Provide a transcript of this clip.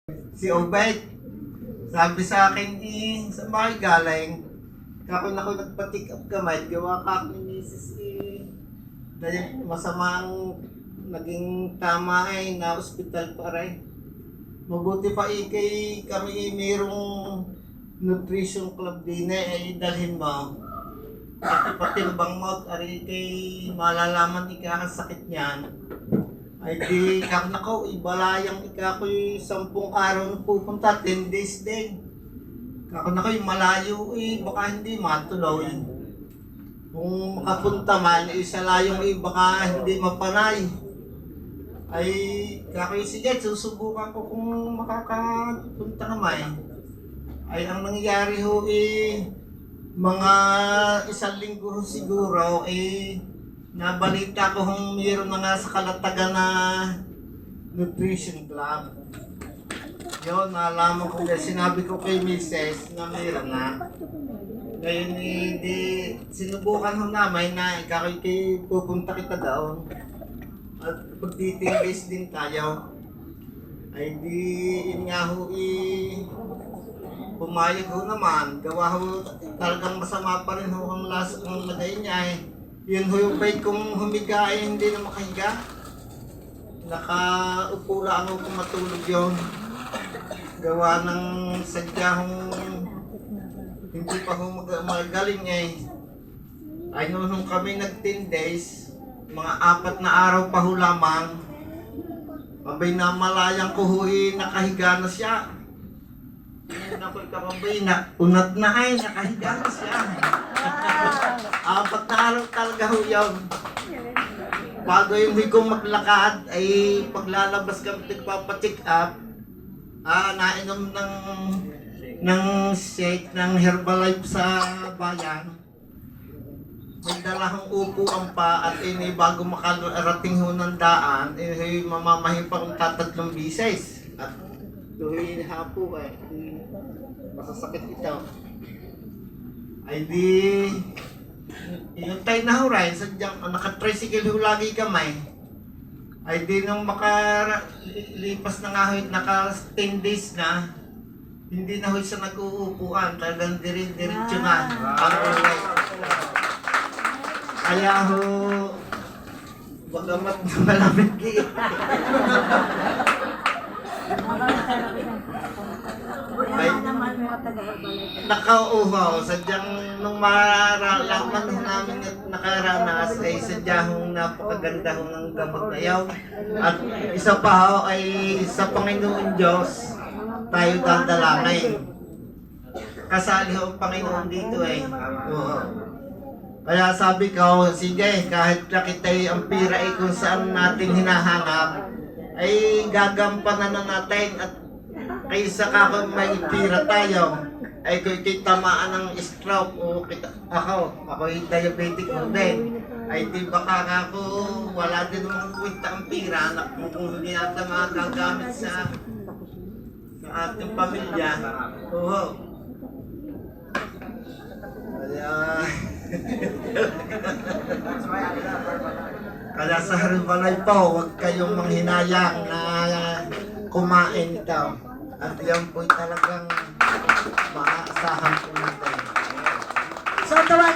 Si Obed, sabi sa akin, sa bahay galing, kako na ko nagpa-pick up kamay, gawa ka ni Mrs. Dahil masama ang naging tama ay na ospital pa rin. Mabuti pa kay kami mayroong nutrition club din ay dalhin mo. At patimbang mo at kay malalaman ikakasakit niyan. Ay di kak nako, ibalayang ikako'y 10 araw na pupunta, 10 days din. Kako nako, malayo baka hindi matuloy. Kung makapunta man, sa layong baka hindi mapanay. Ay kako'y sige, susubukan ko kung makakapunta naman. Ay ang nangyari ho mga 1 linggo siguro nabalita ko kung mayroon na nga sa Kalatagan na nutrition club. Yun, nalaman ko na sinabi ko kay Mrs. na mayroon na. Ngayon sinubukan ho namin na ikakoy pupunta kita daw. At pagtitingis din tayo. Ay di yun nga ho pumayag ho naman. Gawa ho talagang masama pa rin ho ang lasa ng lagay niya Yun ho yung bait kong humiga hindi na makahiga. Nakaupo lang ako kung matulog yun. Gawa ng sadyahong hindi pa ho magaling Ay nung kami nag 10 days, mga 4 na araw pa ho lamang, abay na malayang ko ho nakahiga na siya. Nakoy kababay na unat na nakahiga na siya. 4 na araw talaga ho yun. Bago yung kong maglakad ay paglalabas kami nagpapacheck up, nainom ng shake ng Herbalife sa bayan. May dalahang upuan pa at bago makarating ho ng daan, mamamahin pa kung 3 bisis. At tuloy hapo masasakit ito. Ay di yung tayo na ho rin, sadyang naka-tricycle ho lagi kamay. Ay di nung makalipas na nga ho, naka 10 days na, hindi na ho siya nag-uupuan, talagang diretso na. Kaya ho, bagamat malamig ay nakauhaw, sadyang nung maralaman namin at nakaranas ay sadyang napakaganda ho ng gamot na yaw. At isa pa ho ay sa Panginoon Diyos tayo dadalangin. Kasali ho ang Panginoon dito Oo. Kaya sabi ko, sige, kahit nakitay ang pira kung saan natin hinahanap, ay gagampanan na natin at kaysa kapag may pira tayo, ay kung tamaan ng stroke o ako'y diabetic din, ay di baka ako wala din naman kwenta ang pira na kung hindi natin magagamit sa ating pamilya. Oo. Kaya sa Herbalife po, huwag kayong manghinayang na kumain ito. At yan po'y talagang maaasahan po na